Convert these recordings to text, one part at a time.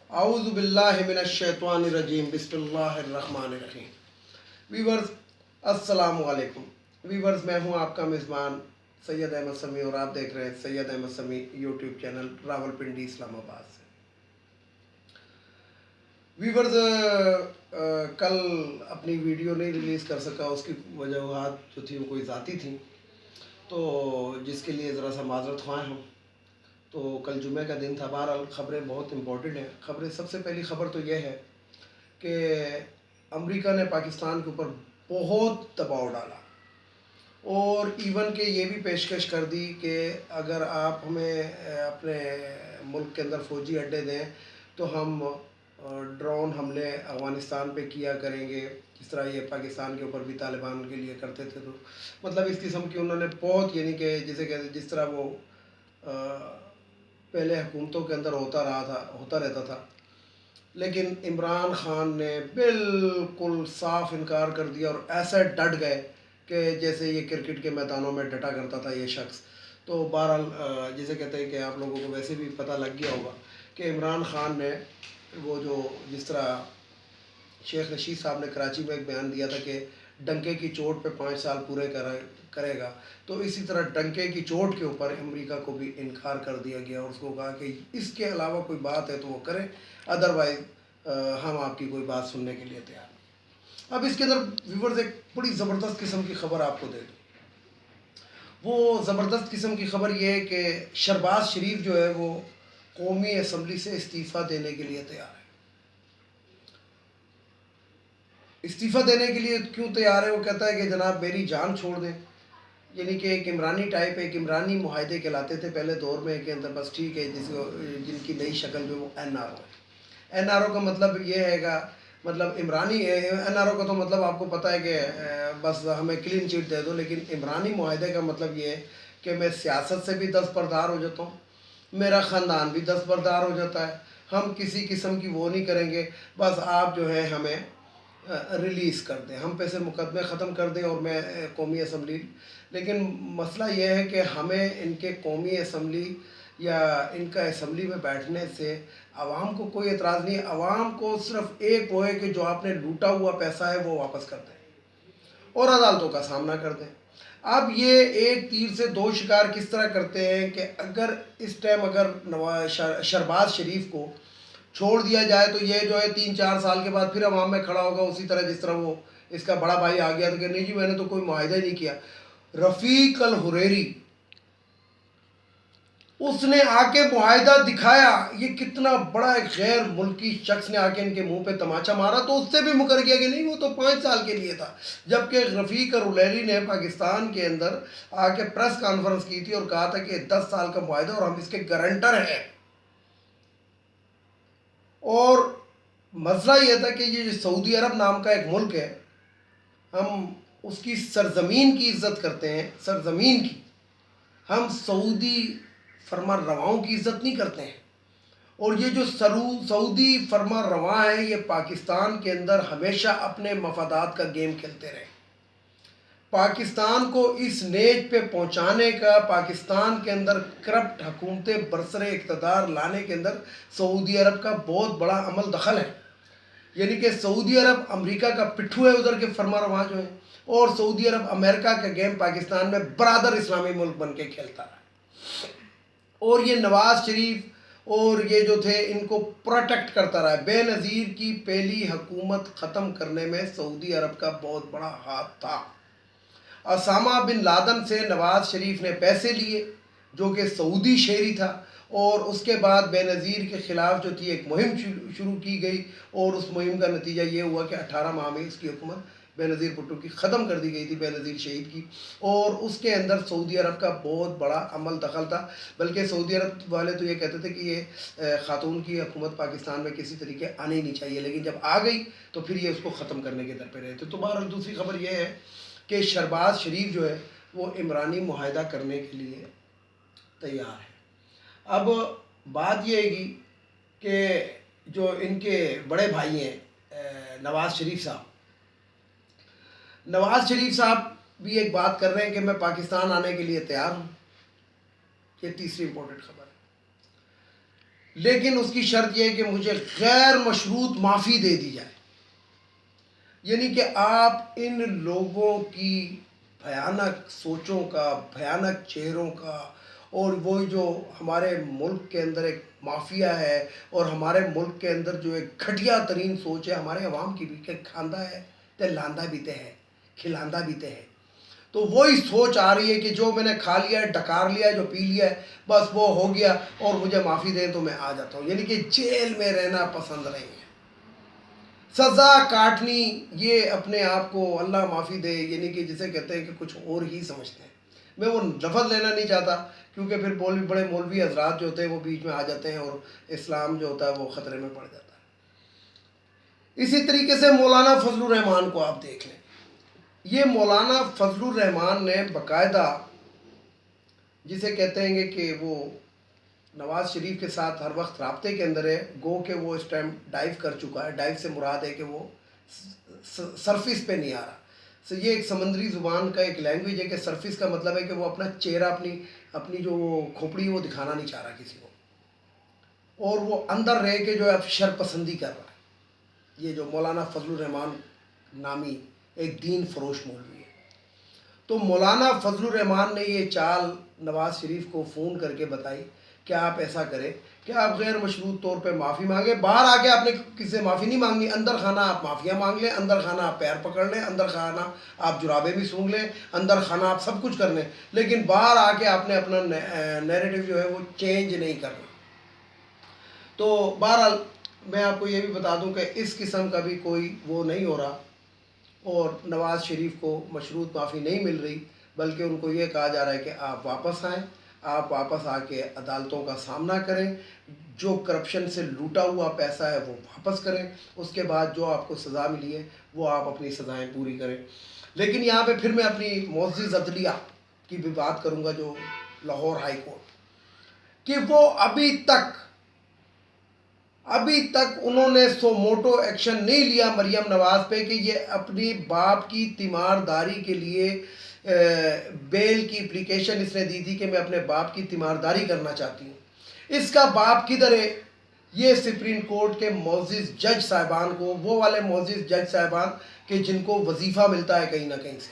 اعوذ باللہ من الشیطان الرجیم بسم اللہ الرحمن الرحیم۔ ویورز السلام علیکم۔ ویورز میں ہوں آپ کا میزبان سید احمد سمیع اور آپ دیکھ رہے ہیں سید احمد سمیع یوٹیوب چینل راولپنڈی اسلام آباد سے۔ ویورز کل اپنی ویڈیو نہیں ریلیز کر سکا، اس کی وجوہات جو تھی وہ کوئی ذاتی تھیں، تو جس کے لیے ذرا سا معذرت خواہ ہوں۔ تو کل جمعہ کا دن تھا، بہرحال خبریں بہت امپورٹنٹ ہیں۔ خبریں سب سے پہلی خبر تو یہ ہے کہ امریکہ نے پاکستان کے اوپر بہت دباؤ ڈالا اور ایون کہ یہ بھی پیشکش کر دی کہ اگر آپ ہمیں اپنے ملک کے اندر فوجی اڈے دیں تو ہم ڈرون حملے افغانستان پہ کیا کریں گے، جس طرح یہ پاکستان کے اوپر بھی طالبان کے لیے کرتے تھے۔ تو مطلب اس قسم کی انہوں نے بہت، یعنی کہ جس طرح وہ پہلے حکومتوں کے اندر ہوتا رہتا تھا، لیکن عمران خان نے بالکل صاف انکار کر دیا اور ایسے ڈٹ گئے کہ جیسے یہ کرکٹ کے میدانوں میں ڈٹا کرتا تھا یہ شخص۔ تو بہرحال جسے کہتے ہیں کہ آپ لوگوں کو ویسے بھی پتہ لگ گیا ہوگا کہ عمران خان نے وہ جس طرح شیخ رشید صاحب نے کراچی میں ایک بیان دیا تھا کہ ڈنکے کی چوٹ پہ 5 سال پورے کرے گا، تو اسی طرح ڈنکے کی چوٹ کے اوپر امریکہ کو بھی انکار کر دیا گیا اور اس کو کہا کہ اس کے علاوہ کوئی بات ہے تو وہ کریں، ادروائز ہم آپ کی کوئی بات سننے کے لیے تیار ہیں۔ اب اس کے اندر ویورز ایک بڑی زبردست قسم کی خبر آپ کو دے دوں۔ وہ زبردست قسم کی خبر یہ ہے کہ شہباز شریف جو ہے وہ قومی اسمبلی سے استعفیٰ دینے کے لیے تیار ہے۔ استعفیٰ دینے کے لیے کیوں تیار ہے؟ وہ کہتا ہے کہ جناب میری جان چھوڑ دیں، یعنی کہ ایک عمرانی ٹائپ، ایک عمرانی معاہدے کہلاتے تھے پہلے دور میں کے اندر، بس ٹھیک ہے، جن کی نئی شکل جو وہ این آر او ہے۔ این آر او کا مطلب یہ ہے گا، مطلب عمرانی این آر او کا تو مطلب آپ کو پتہ ہے کہ بس ہمیں کلین چٹ دے دو، لیکن عمرانی معاہدے کا مطلب یہ ہے کہ میں سیاست سے بھی دستبردار ہو جاتا ہوں، میرا خاندان بھی دستبردار ہو جاتا ہے، ہم کسی قسم کی وہ نہیں کریں گے، بس آپ جو ہے ہمیں ریلیز کر دیں، ہم پہ سے مقدمے ختم کر دیں اور میں قومی اسمبلی۔ لیکن مسئلہ یہ ہے کہ ہمیں ان کے قومی اسمبلی یا ان کا اسمبلی میں بیٹھنے سے عوام کو کوئی اعتراض نہیں ہے، عوام کو صرف ایک وہ ہے کہ جو آپ نے لوٹا ہوا پیسہ ہے وہ واپس کر دیں اور عدالتوں کا سامنا کر دیں۔ اب یہ ایک تیر سے دو شکار کس طرح کرتے ہیں کہ اگر اس ٹائم شہباز شریف کو چھوڑ دیا جائے تو یہ جو ہے 3-4 سال کے بعد پھر عوام میں کھڑا ہوگا، اسی طرح جس طرح وہ اس کا بڑا بھائی آ گیا تھا کہ نہیں جی میں نے تو کوئی معاہدہ نہیں کیا۔ رفیق الحریری اس نے آ کے معاہدہ دکھایا، یہ کتنا بڑا ایک غیر ملکی شخص نے آ کے ان کے منہ پہ تماچا مارا، تو اس سے بھی مکر گیا کہ نہیں وہ تو 5 سال کے لیے تھا، جبکہ رفیق الحریری نے پاکستان کے اندر آ کے پریس کانفرنس کی تھی اور کہا تھا کہ 10 سال کا معاہدہ اور ہم اس کے گارنٹر ہیں۔ اور مسئلہ یہ تھا کہ یہ جو سعودی عرب نام کا ایک ملک ہے، ہم اس کی سرزمین کی عزت کرتے ہیں، سرزمین کی، ہم سعودی فرما رواؤں کی عزت نہیں کرتے ہیں۔ اور یہ جو سعودی فرما رواں ہیں یہ پاکستان کے اندر ہمیشہ اپنے مفادات کا گیم کھیلتے رہے، پاکستان کو اس نیج پہ پہنچانے کا، پاکستان کے اندر کرپٹ حکومتیں برسر اقتدار لانے کے اندر سعودی عرب کا بہت بڑا عمل دخل ہے۔ یعنی کہ سعودی عرب امریکہ کا پٹھو ہے ادھر کے فرما رواں جو ہیں، اور سعودی عرب امریکہ کا گیم پاکستان میں برادر اسلامی ملک بن کے کھیلتا رہا، اور یہ نواز شریف اور یہ جو تھے ان کو پروٹیکٹ کرتا رہا ہے۔ بے نظیر کی پہلی حکومت ختم کرنے میں سعودی عرب کا بہت بڑا ہاتھ تھا۔ اسامہ بن لادن سے نواز شریف نے پیسے لیے جو کہ سعودی شہری تھا، اور اس کے بعد بے نظیر کے خلاف جو تھی ایک مہم شروع کی گئی، اور اس مہم کا نتیجہ یہ ہوا کہ 18 ماہ میں اس کی حکومت بے نظیر بھٹو کی ختم کر دی گئی تھی، بے نظیر شہید کی، اور اس کے اندر سعودی عرب کا بہت بڑا عمل دخل تھا۔ بلکہ سعودی عرب والے تو یہ کہتے تھے کہ یہ خاتون کی حکومت پاکستان میں کسی طریقے آنے ہی نہیں چاہیے، لیکن جب آ گئی تو پھر یہ اس کو ختم کرنے کے در پہ رہے تھے۔ تو بہرحال دوسری خبر یہ ہے کہ شہباز شریف جو ہے وہ عمرانی معاہدہ کرنے کے لیے تیار ہے۔ اب بات یہ ہے کہ جو ان کے بڑے بھائی ہیں نواز شریف صاحب بھی ایک بات کر رہے ہیں کہ میں پاکستان آنے کے لیے تیار ہوں۔ یہ تیسری امپورٹنٹ خبر ہے۔ لیکن اس کی شرط یہ ہے کہ مجھے غیر مشروط معافی دے دی جائے. یعنی کہ آپ ان لوگوں کی بھیانک سوچوں کا، بھیانک چہروں کا، اور وہ جو ہمارے ملک کے اندر ایک مافیا ہے، اور ہمارے ملک کے اندر جو ایک گھٹیا ترین سوچ ہے ہمارے عوام کی بھی، کہ کھاندہ ہے تے لاندہ بھی تے ہے، کھلاندہ بھی تے ہے. تو وہی سوچ آ رہی ہے کہ جو میں نے کھا لیا ہے، ڈکار لیا ہے، جو پی لیا ہے، بس وہ ہو گیا اور مجھے معافی دیں تو میں آ جاتا ہوں. یعنی کہ جیل میں رہنا پسند نہیں ہے، سزا کاٹنی، یہ اپنے آپ کو اللہ معافی دے، یعنی کہ جسے کہتے ہیں کہ کچھ اور ہی سمجھتے ہیں. میں وہ لفظ لینا نہیں چاہتا، کیونکہ پھر بڑے مولوی حضرات جو ہوتے ہیں وہ بیچ میں آ جاتے ہیں اور اسلام جو ہوتا ہے وہ خطرے میں پڑ جاتا ہے. اسی طریقے سے مولانا فضل الرحمان کو آپ دیکھ لیں. یہ مولانا فضل الرحمان نے باقاعدہ، جسے کہتے ہیں کہ وہ نواز شریف کے ساتھ ہر وقت رابطے کے اندر ہے، گو کہ وہ اس ٹائم ڈائیو کر چکا ہے. ڈائیو سے مراد ہے کہ وہ سرفیس پہ نہیں آ رہا. یہ ایک سمندری زبان کا ایک لینگویج ہے کہ سرفیس کا مطلب ہے کہ وہ اپنا چہرہ، اپنی جو کھوپڑی ہے وہ دکھانا نہیں چاہ رہا کسی کو، اور وہ اندر رہ کے جو ہے اب شر پسندی کر رہا ہے. یہ جو مولانا فضل الرحمان نامی ایک دین فروش مولوی ہے. تو مولانا فضل الرحمان نے یہ چال نواز شریف کو فون کر کے بتائی کہ آپ ایسا کریں کہ آپ غیر مشروط طور پہ معافی مانگیں. باہر آ کے آپ نے کسی سے معافی نہیں مانگنی، اندر خانہ آپ معافیاں مانگ لیں، اندر خانہ آپ پیر پکڑ لیں، اندر خانہ آپ جرابیں بھی سونگھ لیں، اندر خانہ آپ سب کچھ کر لیں، لیکن باہر آ کے آپ نے اپنا نیریٹو جو ہے وہ چینج نہیں کرنا. تو بہرحال میں آپ کو یہ بھی بتا دوں کہ اس قسم کا بھی کوئی وہ نہیں ہو رہا، اور نواز شریف کو مشروط معافی نہیں مل رہی، بلکہ ان کو یہ کہا جا رہا ہے کہ آپ واپس آئیں، آپ واپس آ کے عدالتوں کا سامنا کریں، جو کرپشن سے لوٹا ہوا پیسہ ہے وہ واپس کریں، اس کے بعد جو آپ کو سزا ملی ہے وہ آپ اپنی سزائیں پوری کریں. لیکن یہاں پہ پھر میں اپنی معزز عدلیہ کی بھی بات کروں گا، جو لاہور ہائی کورٹ، کہ وہ ابھی تک انہوں نے سو موٹو ایکشن نہیں لیا مریم نواز پہ کہ یہ اپنی باپ کی تیمارداری کے لیے بیل کی اپلیکیشن اس نے دی تھی کہ میں اپنے باپ کی تیمارداری کرنا چاہتی ہوں. اس کا باپ کدھر ہے؟ یہ سپریم کورٹ کے معزز جج صاحبان کو، وہ والے معزز جج صاحبان کہ جن کو وظیفہ ملتا ہے کہیں نہ کہیں سے،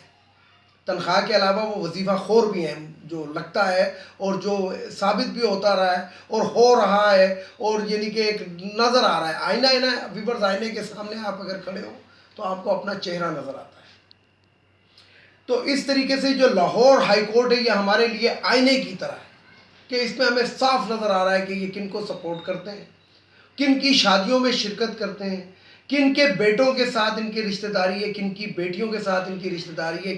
تنخواہ کے علاوہ وہ وظیفہ خور بھی ہیں، جو لگتا ہے اور جو ثابت بھی ہوتا رہا ہے اور ہو رہا ہے، اور یعنی کہ ایک نظر آ رہا ہے. آئینہ ویورز، آئینے کے سامنے آپ اگر کھڑے ہو تو آپ کو اپنا چہرہ نظر آتا ہے. تو اس طریقے سے جو لاہور ہائی کورٹ ہے یہ ہمارے لیے آئینے کی طرح ہے، کہ اس میں ہمیں صاف نظر آ رہا ہے کہ یہ کن کو سپورٹ کرتے ہیں، کن کی شادیوں میں شرکت کرتے ہیں، کن کے بیٹوں کے ساتھ ان کی رشتہ داری ہے، کن کی بیٹیوں کے ساتھ ان کی رشتہ داری ہے،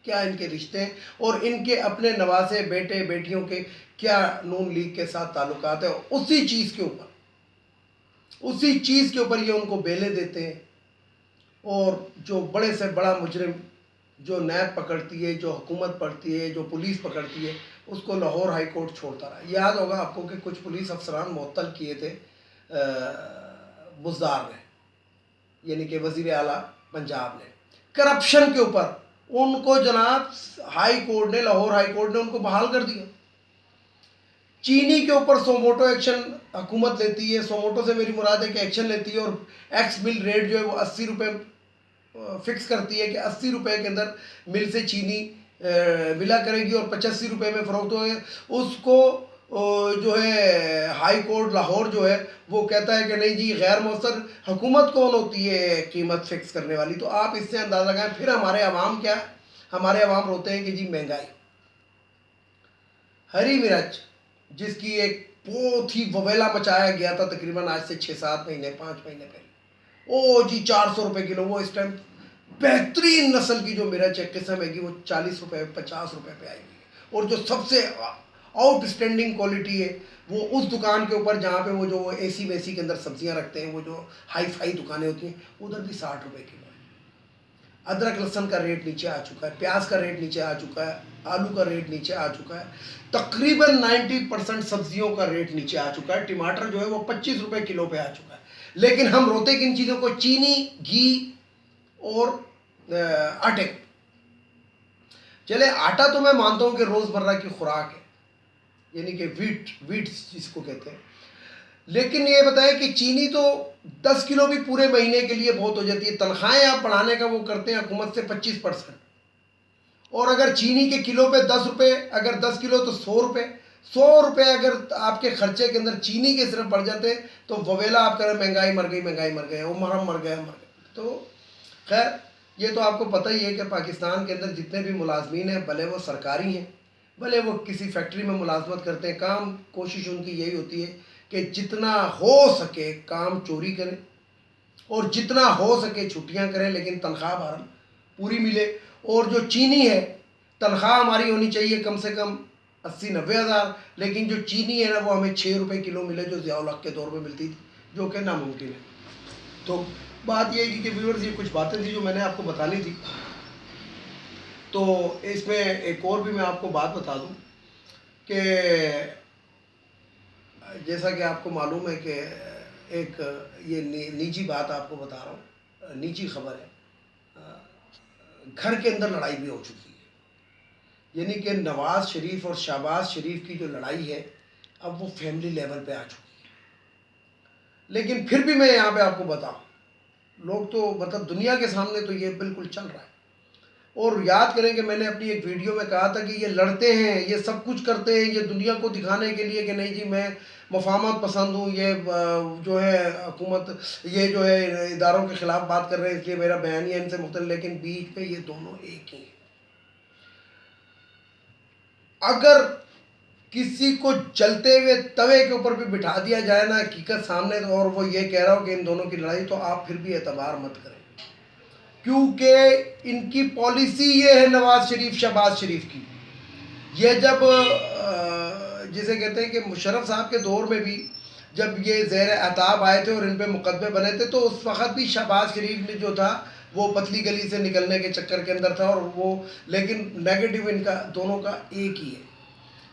کیا ان کے رشتے ہیں، اور ان کے اپنے نواسے بیٹے بیٹیوں کے کیا نون لیگ کے ساتھ تعلقات ہیں. اسی چیز کے اوپر یہ ان کو بیلے دیتے ہیں. اور جو بڑے سے بڑا مجرم، جو نیب پکڑتی ہے، جو حکومت پکڑتی ہے، جو پولیس پکڑتی ہے، اس کو لاہور ہائی کورٹ چھوڑتا رہا. یاد ہوگا آپ کو کہ کچھ پولیس افسران معطل کیے تھے بزدار نے، یعنی کہ وزیر اعلیٰ پنجاب نے، کرپشن کے اوپر. ان کو جناب ہائی کورٹ نے، لاہور ہائی کورٹ نے ان کو بحال کر دیا. چینی کے اوپر سو موٹو ایکشن حکومت لیتی ہے. سو موٹو سے میری مراد ہے کہ ایکشن لیتی ہے، اور ایکس مل ریٹ جو ہے وہ 80 روپے فکس کرتی ہے کہ 80 روپے کے اندر مل سے چینی ملا کرے گی، اور 85 روپے میں فروخت ہوئے. اس کو جو ہے ہائی کورٹ لاہور جو ہے وہ کہتا ہے کہ نہیں جی، غیر مؤثر حکومت کون ہوتی ہے قیمت فکس کرنے والی. تو آپ اس سے اندازہ لگائیں. پھر ہمارے عوام کیا ہے؟ ہمارے عوام روتے ہیں کہ جی مہنگائی. ہری مرچ جس کی ایک بہت ہی وویلا مچایا گیا تھا تقریباً آج سے 6-7 مہینے 5 مہینے پہلے، او جی 400 روپے کلو. وہ اس ٹائم بہترین نسل کی جو مرچ ہے قسم ہے کہ وہ 40 روپے 50 روپے پہ آئی ہوئی ہے. اور جو سب سے آؤٹ اسٹینڈنگ کوالٹی ہے وہ اس دکان کے اوپر جہاں پہ وہ جو اے سی وے سی کے اندر سبزیاں رکھتے ہیں، وہ جو ہائی فائی دکانیں ہوتی ہیں، ادھر بھی 60 روپے کلو ہے. ادرک لہسن کا ریٹ نیچے آ چکا ہے، پیاز کا ریٹ نیچے آ چکا ہے، آلو کا ریٹ نیچے آ چکا ہے، تقریباً 90% سبزیوں کا ریٹ نیچے آ چکا ہے. ٹماٹر جو ہے وہ 25 روپے کلو پہ آ چکا ہے. لیکن ہم روتے کن چیزوں کو؟ چینی، گھی اور آٹے کو. چلے آٹا تو میں مانتا ہوں کہ روز مرہ کی خوراک ہے، یعنی کہ ویٹ جس کو کہتے ہیں. لیکن یہ بتائیں کہ چینی تو 10 کلو بھی پورے مہینے کے لیے بہت ہو جاتی ہے. تنخواہیں آپ بڑھانے کا وہ کرتے ہیں حکومت سے 25%. اور اگر چینی کے کلو پہ 10 روپے، اگر 10 کلو تو 100 روپے، 100 روپے اگر آپ کے خرچے کے اندر چینی کے صرف بڑھ جاتے تو وویلا آپ کہہ رہے مہنگائی مر گئی، مہنگائی مر گئے، وہ مرم مر گئے، مر گئے. تو خیر یہ تو آپ کو پتہ ہی ہے کہ پاکستان کے اندر جتنے بھی ملازمین ہیں، بھلے وہ سرکاری ہیں، بھلے وہ کسی فیکٹری میں ملازمت کرتے ہیں، کام کوشش ان کی یہی ہوتی ہے کہ جتنا ہو سکے کام چوری کریں اور جتنا ہو سکے چھٹیاں کریں، لیکن تنخواہ بہرحال پوری ملے. اور جو چینی ہے، تنخواہ ہماری ہونی چاہیے کم سے کم 80-90 ہزار، لیکن جو چینی ہے نا وہ ہمیں 6 روپے کلو ملے جو ضیاء الحق کے دور میں ملتی تھی، جو کہ ناممکن ہے. تو بات یہ ہے کہ ویورز یہ کچھ باتیں تھیں جو میں نے آپ کو بتانی تھی. تو اس میں ایک اور بھی میں آپ کو بات بتا دوں کہ جیسا کہ آپ کو معلوم ہے کہ ایک یہ نجی بات آپ کو بتا رہا ہوں، نجی خبر ہے. گھر کے اندر لڑائی بھی ہو چکی ہے، یعنی کہ نواز شریف اور شہباز شریف کی جو لڑائی ہے اب وہ فیملی لیول پہ آ چکی ہے. لیکن پھر بھی میں یہاں پہ آپ کو بتاؤں، لوگ تو مطلب دنیا کے سامنے تو یہ بالکل چل رہا ہے. اور یاد کریں کہ میں نے اپنی ایک ویڈیو میں کہا تھا کہ یہ لڑتے ہیں، یہ سب کچھ کرتے ہیں یہ دنیا کو دکھانے کے لیے کہ نہیں جی میں مفاہمت پسند ہوں، یہ جو ہے حکومت، یہ جو ہے اداروں کے خلاف بات کر رہے ہیں اس لیے میرا بیانیہ ان سے مختلف، لیکن بیچ میں یہ دونوں ایک ہی ہیں. اگر کسی کو جلتے ہوئے توے کے اوپر بھی بٹھا دیا جائے نا حقیقت سامنے اور وہ یہ کہہ رہا ہو کہ ان دونوں کی لڑائی، تو آپ پھر بھی اعتبار مت کریں، کیونکہ ان کی پالیسی یہ ہے نواز شریف شہباز شریف کی. یہ جب جسے کہتے ہیں کہ مشرف صاحب کے دور میں بھی جب یہ زیر عتاب آئے تھے اور ان پہ مقدمے بنے تھے تو اس وقت بھی شہباز شریف نے جو تھا وہ پتلی گلی سے نکلنے کے چکر کے اندر تھا، اور وہ لیکن نیگیٹو ان کا دونوں کا ایک ہی ہے.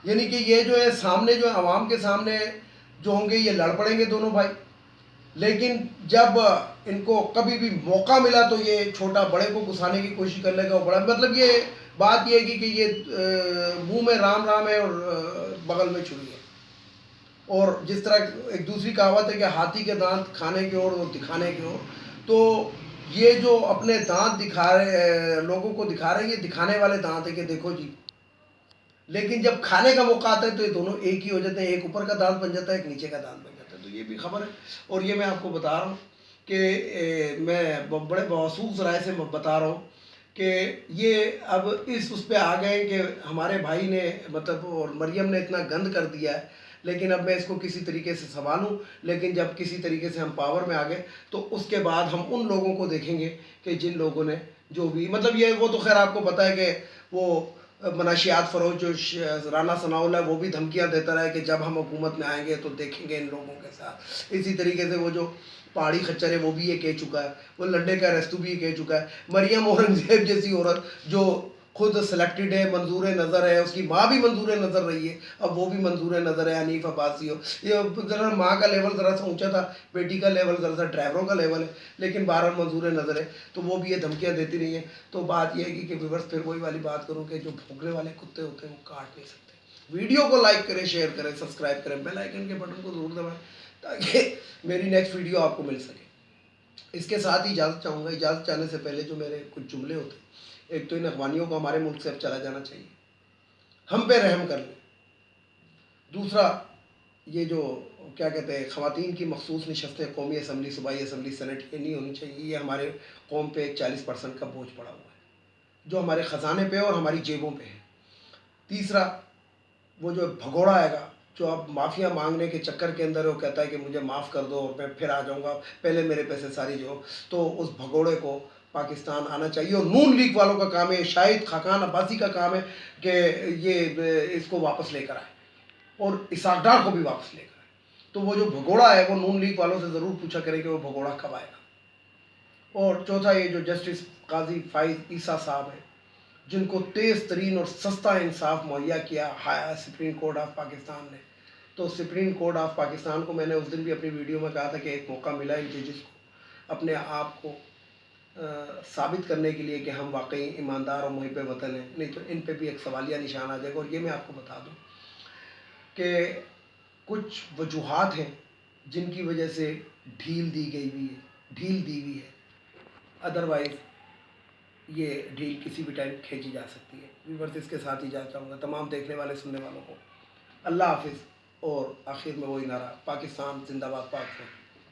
یعنی کہ یہ جو ہے سامنے جو عوام کے سامنے جو ہوں گے یہ لڑ پڑیں گے دونوں بھائی، لیکن جب ان کو کبھی بھی موقع ملا تو یہ چھوٹا بڑے کو گھسانے کی کوشش کر لے گا. وہ بڑا مطلب یہ بات یہ ہے کہ یہ منہ میں رام رام ہے اور بغل میں چھری ہے. اور جس طرح ایک دوسری کہاوت ہے کہ ہاتھی کے دانت کھانے کی اور دکھانے کی اور، تو یہ جو اپنے دانت دکھا رہے لوگوں کو دکھا رہے ہیں یہ دکھانے والے دانت ہیں کہ دیکھو جی، لیکن جب کھانے کا موقع آتا ہے تو یہ دونوں ایک ہی ہو جاتے ہیں، ایک اوپر کا دانت بن جاتا ہے ایک نیچے کا دانت بن جاتا ہے. تو یہ بھی خبر ہے. اور یہ میں آپ کو بتا رہا ہوں کہ میں بڑے موثوق ذرائع سے بتا رہا ہوں کہ یہ اب اس پہ آ گئے کہ ہمارے بھائی نے مطلب اور مریم نے اتنا گند کر دیا ہے، لیکن اب میں اس کو کسی طریقے سے سنبھالوں. لیکن جب کسی طریقے سے ہم پاور میں آ گئے تو اس کے بعد ہم ان لوگوں کو دیکھیں گے کہ جن لوگوں نے جو بھی مطلب یہ وہ تو خیر آپ کو پتہ ہے کہ وہ مناشیات فروش جو رانا ثناءاللہ ہے وہ بھی دھمکیاں دیتا رہا ہے کہ جب ہم حکومت میں آئیں گے تو دیکھیں گے ان لوگوں کے ساتھ. اسی طریقے سے وہ جو پہاڑی خچر ہے وہ بھی یہ کہہ چکا ہے، وہ لنڈے کا ریستو بھی یہ کہہ چکا ہے. مریم اورنگزیب جیسی عورت جو خود سلیکٹڈ ہے، منظور نظر ہے، اس کی ماں بھی منظور نظر رہی ہے، اب وہ بھی منظور نظر ہے. حنیف عباسی ہو، یہ ذرا ماں کا لیول ذرا سا اونچا تھا، بیٹی کا لیول ذرا سا ڈرائیوروں کا لیول ہے، لیکن بہرحال منظور نظر ہے. تو وہ بھی یہ دھمکیاں دیتی رہی ہیں. تو بات یہ ہے کہ ویورز پھر وہی والی بات کروں کہ جو بھونکنے والے کتے ہوتے ہیں وہ کاٹ نہیں سکتے. ویڈیو کو لائک کریں، شیئر کریں، سبسکرائب کریں، بیل آئیکن کے بٹن کو ضرور دبائیں تاکہ میری نیکسٹ ویڈیو آپ کو مل سکے. اس کے ساتھ ہی اجازت چاہوں گا. اجازت چاہنے سے پہلے جو میرے کچھ جملے ہوتے ہیں، ایک تو ان افغانیوں کو ہمارے ملک سے اب چلا جانا چاہیے، ہم پہ رحم کر لیں. دوسرا یہ جو کیا کہتے ہیں خواتین کی مخصوص نشستیں قومی اسمبلی، صوبائی اسمبلی، سینٹ یہ نہیں ہونی چاہیے. یہ ہمارے قوم پہ 40% کا بوجھ پڑا ہوا ہے جو ہمارے خزانے پہ اور ہماری جیبوں پہ ہے. تیسرا وہ جو بھگوڑا آئے گا جو اب معافیاں مانگنے کے چکر کے اندر وہ کہتا ہے کہ مجھے معاف کر دو اور میں پھر آ جاؤں گا، پہلے میرے پیسے ساری جو، تو اس بھگوڑے کو پاکستان آنا چاہیے. اور نون لیگ والوں کا کام ہے، شاہد خاقان عباسی کا کام ہے کہ یہ اس کو واپس لے کر آئے اور اسحاق ڈار کو بھی واپس لے کر آئے. تو وہ جو بھگوڑا ہے وہ نون لیگ والوں سے ضرور پوچھا کرے کہ وہ بھگوڑا کب آئے گا. اور چوتھا یہ جو جسٹس قاضی فائز عیسیٰ صاحب ہیں جن کو تیز ترین اور سستا انصاف مہیا کیا سپریم کورٹ آف پاکستان نے. تو سپریم کورٹ آف پاکستان کو میں نے اس دن بھی اپنی ویڈیو میں کہا تھا کہ ایک موقع ملا ان ججز کو اپنے آپ کو ثابت کرنے کے لیے کہ ہم واقعی ایماندار اور محب وطن ہیں، نہیں تو ان پہ بھی ایک سوالیہ نشان آ جائے گا. اور یہ میں آپ کو بتا دوں کہ کچھ وجوہات ہیں جن کی وجہ سے ڈھیل دی ہوئی ہے، ادروائز یہ ڈھیل کسی بھی ٹائم کھینچی جا سکتی ہے۔ ویورز، اس کے ساتھ ہی جانا چاہوں گا تمام دیکھنے والے سننے والوں کو اللہ حافظ، اور آخر میں وہی نعرہ، پاکستان زندہ باد، پاک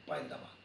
پائندہ باد۔